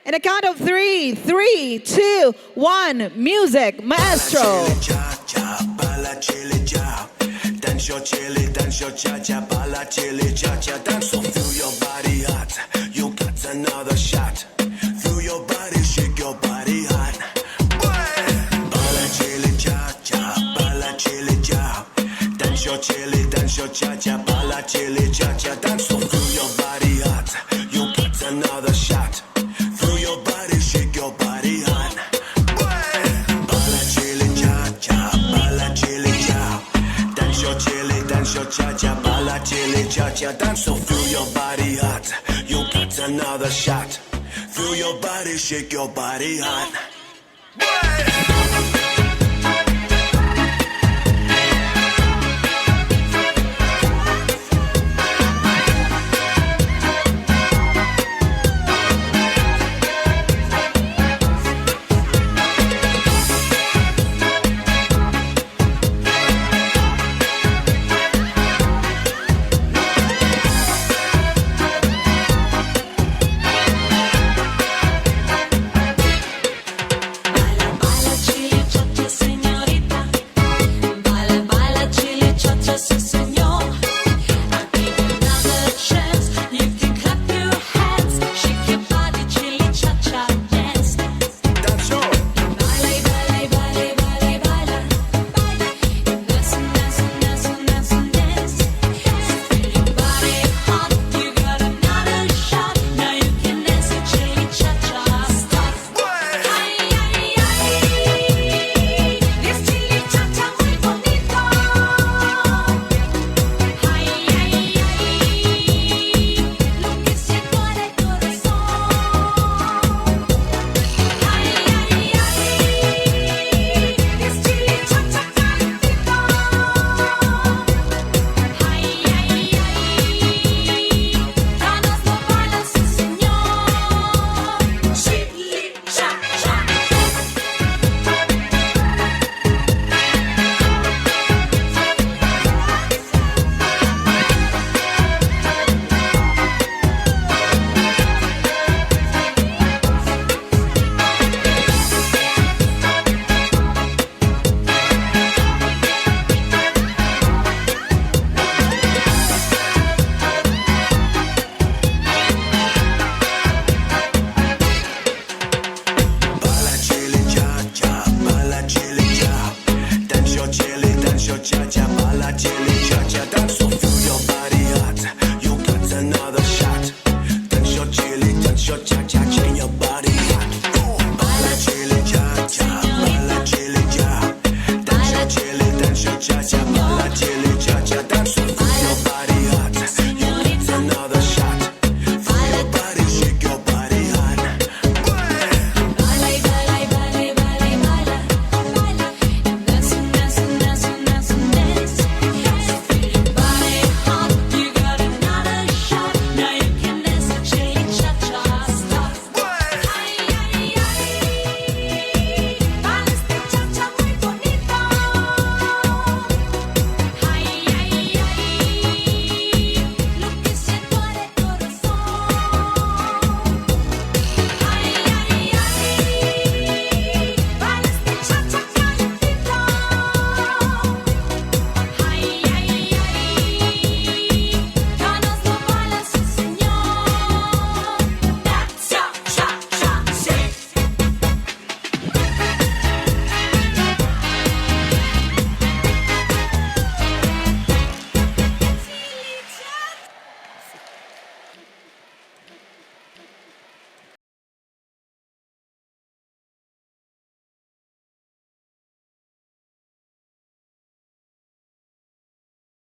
In a count of three, three, two, one, music, maestro. Dance your chili, dance your cha-cha, bala chili, cha-cha, dance so feel your body hot. You got another shot. Feel your body, shake your body hot. Bala chili, cha-cha, bala chili, cha. Dance your chili, dance your cha-cha, bala chili, cha-cha, dance so feel your body hot. You got another shot. Feel your body, shake your body hot. Bala chili, cha-cha, bala chili, cha. Dance your chili, dance your cha-cha, bala chili, cha-cha, dance so feel your body hot. You got another shot. Feel your body, shake your body hot.